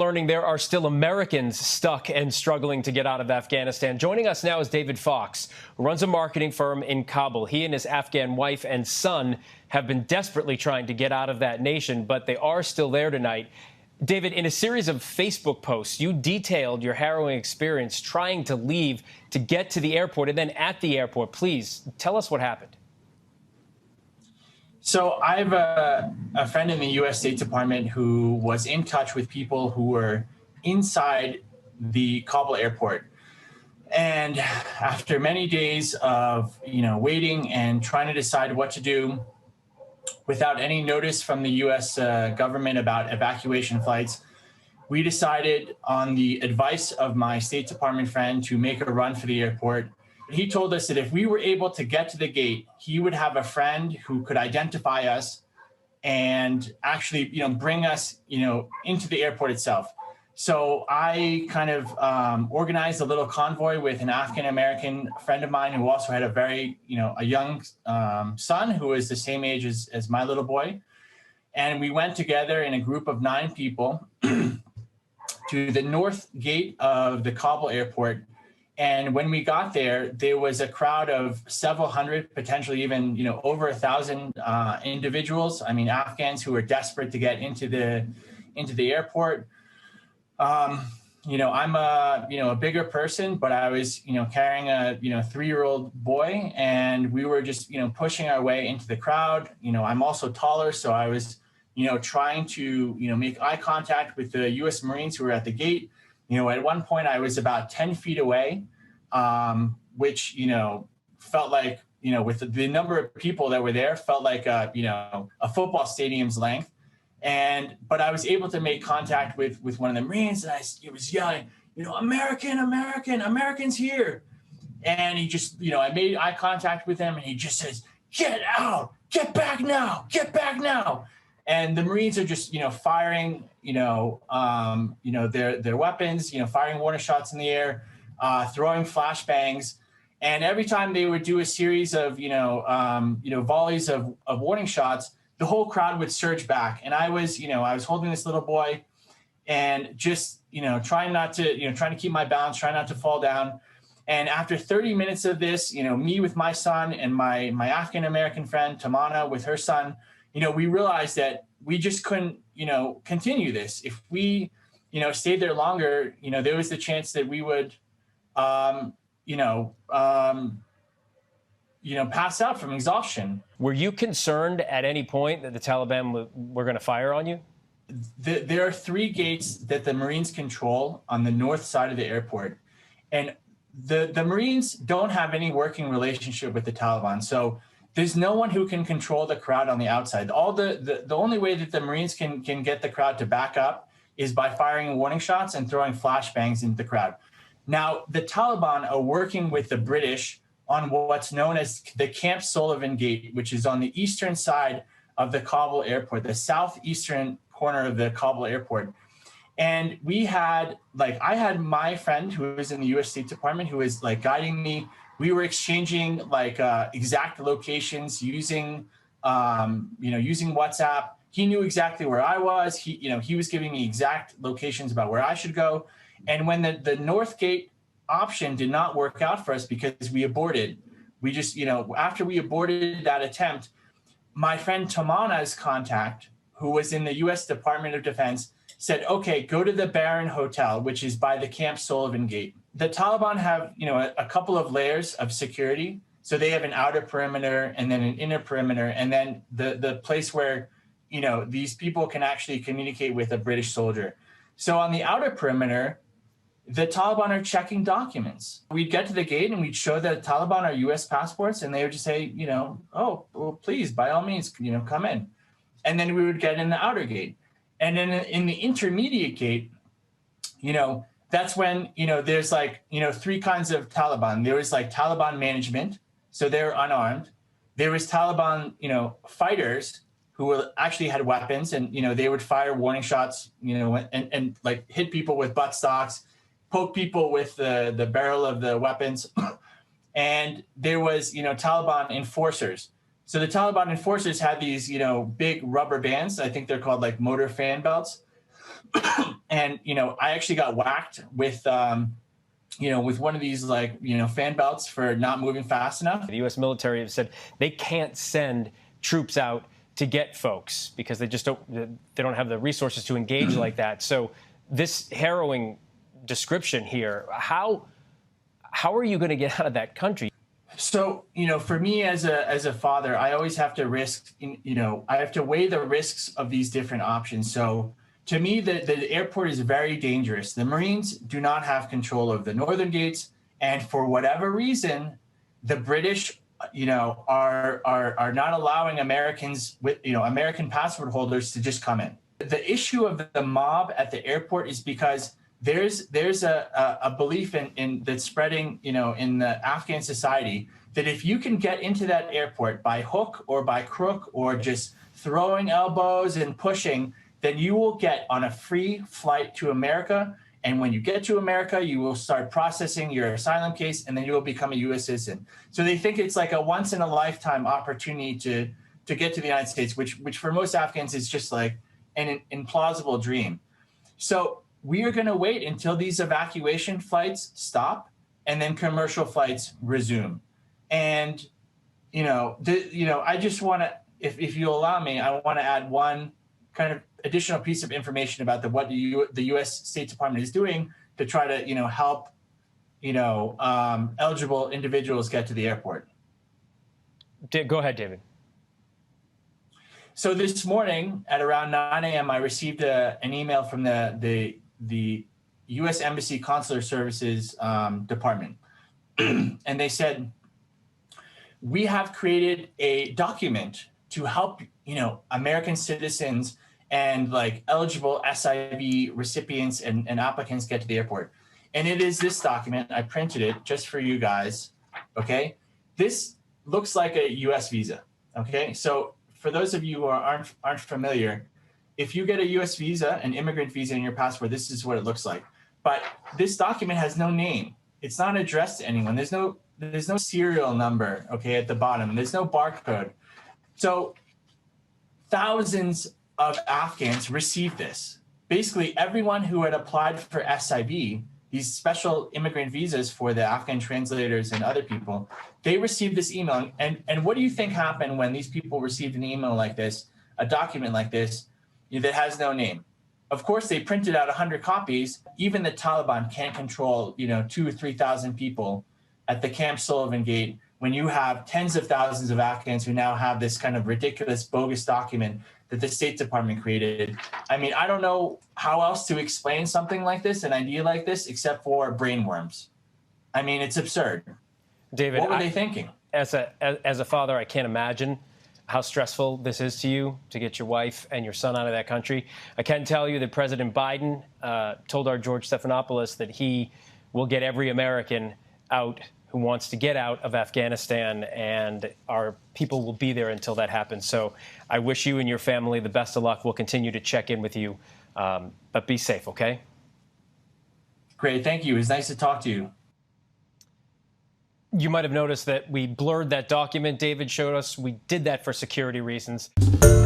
Learning there are still Americans stuck and struggling to get out of Afghanistan. Joining us now is David Fox, who runs a marketing firm in Kabul. He and his Afghan wife and son have been desperately trying to get out of that nation, but they are still there tonight. David, in a series of Facebook posts, you detailed your harrowing experience trying to leave to get to the airport, and then at the airport. Please tell us what happened. So I have a friend in the U.S. State Department who was in touch with people who were inside the Kabul airport. And after many days of, waiting and trying to decide what to do without any notice from the U.S. Government about evacuation flights, we decided, on the advice of my State Department friend, to make a run for the airport. He told us that if we were able to get to the gate, he would have a friend who could identify us and actually, bring us, into the airport itself. So I kind of organized a little convoy with an African-American friend of mine who also had a very, a young son who was the same age as my little boy. And we went together in a group of 9 people to the north gate of the Kabul airport. And when we got there, there was a crowd of several hundred, potentially even, over 1,000 individuals. I mean, Afghans who were desperate to get into the airport. I'm a bigger person, but I was, carrying a, 3-year-old boy, and we were just, pushing our way into the crowd. I'm also taller, so I was, trying to, make eye contact with the U.S. Marines who were at the gate. At one point I was about 10 feet away, which, felt like, with the number of people that were there, felt like, a football stadium's length. But I was able to make contact with one of the Marines, and he was yelling, Americans here. And he just, I made eye contact with him, and he just says, "Get out, get back now, get back now." And the Marines are just, firing, their weapons, firing warning shots in the air, throwing flashbangs. And every time they would do a series of, volleys of warning shots, the whole crowd would surge back. And I was holding this little boy and just, trying to keep my balance, trying not to fall down. And after 30 minutes of this, me with my son and my African-American friend, Tamana, with her son, we realized that we just couldn't, continue this. If we, stayed there longer, there was the chance that we would, pass out from exhaustion. Were you concerned at any point that the Taliban were going to fire on you? There are 3 gates that the Marines control on the north side of the airport. And the Marines don't have any working relationship with the Taliban. So there's no one who can control the crowd on the outside. The only way that the Marines can get the crowd to back up is by firing warning shots and throwing flashbangs into the crowd. Now, the Taliban are working with the British on what's known as the Camp Sullivan Gate, which is on the eastern side of the Kabul airport, the southeastern corner of the Kabul airport. And I had my friend who was in the U.S. State Department who was guiding me. We were exchanging exact locations using WhatsApp. He knew exactly where I was. He was giving me exact locations about where I should go. And when the North Gate option did not work out for us because we aborted, we just, after we aborted that attempt, my friend Tamana's contact, who was in the U.S. Department of Defense, said, "Okay, go to the Baron Hotel, which is by the Camp Sullivan Gate." The Taliban have, a couple of layers of security. So they have an outer perimeter and then an inner perimeter, and then the place where, these people can actually communicate with a British soldier. So on the outer perimeter, the Taliban are checking documents. We'd get to the gate and we'd show the Taliban our U.S. passports, and they would just say, "Oh, well, please, by all means, come in." And then we would get in the outer gate. And then in the intermediate gate, that's when, there's 3 kinds of Taliban. There was Taliban management, so they're unarmed. There was Taliban, fighters who actually had weapons, and, they would fire warning shots, and hit people with buttstocks, poke people with the barrel of the weapons. And there was, Taliban enforcers. So the Taliban enforcers had these, big rubber bands. I think they're called motor fan belts. And, I actually got whacked with, with one of these fan belts for not moving fast enough. The U.S. military have said they can't send troops out to get folks because they don't have the resources to engage like that. So this harrowing description here, how are you going to get out of that country? So, for me as a father, I always have to I have to weigh the risks of these different options. So to me, the airport is very dangerous. The Marines do not have control of the northern gates. And for whatever reason, the British, are not allowing Americans with, American passport holders to just come in. The issue of the mob at the airport is because there's a belief in that's spreading, in the Afghan society, that if you can get into that airport by hook or by crook or just throwing elbows and pushing, then you will get on a free flight to America. And when you get to America, you will start processing your asylum case, and then you will become a U.S. citizen. So they think it's like a once in a lifetime opportunity to get to the United States, which for most Afghans is just like an implausible dream. So we are going to wait until these evacuation flights stop, and then commercial flights resume. And I just want to, if you allow me, I want to add one kind of additional piece of information about what the U.S. State Department is doing to try to help eligible individuals get to the airport. Go ahead, David. So this morning at around 9 a.m., I received an email from the U.S. Embassy Consular Services Department, and they said, we have created a document to help American citizens and eligible SIV recipients and applicants get to the airport. And it is this document. I printed it just for you guys. Okay. This looks like a US visa. Okay. So for those of you who aren't familiar, if you get a US visa, an immigrant visa in your passport, this is what it looks like. But this document has no name. It's not addressed to anyone. There's no serial number, okay, at the bottom. There's no barcode. So thousands of Afghans received this. Basically, everyone who had applied for SIV, these special immigrant visas for the Afghan translators and other people, they received this email. And what do you think happened when these people received an email like this, a document like this, that has no name? Of course, they printed out 100 copies. Even the Taliban can't control, 2,000 or 3,000 people at the Camp Sullivan Gate when you have tens of thousands of Afghans who now have this kind of ridiculous, bogus document that the State Department created. I mean, I don't know how else to explain something like this, an idea like this, except for brainworms. I mean, it's absurd. David, what were they thinking? As a father, I can't imagine how stressful this is to you to get your wife and your son out of that country. I can tell you that President Biden told our George Stephanopoulos that he will get every American out who wants to get out of Afghanistan, and our people will be there until that happens. So I wish you and your family the best of luck. We'll continue to check in with you, but be safe, okay? Great, thank you. It was nice to talk to you. You might have noticed that we blurred that document David showed us. We did that for security reasons.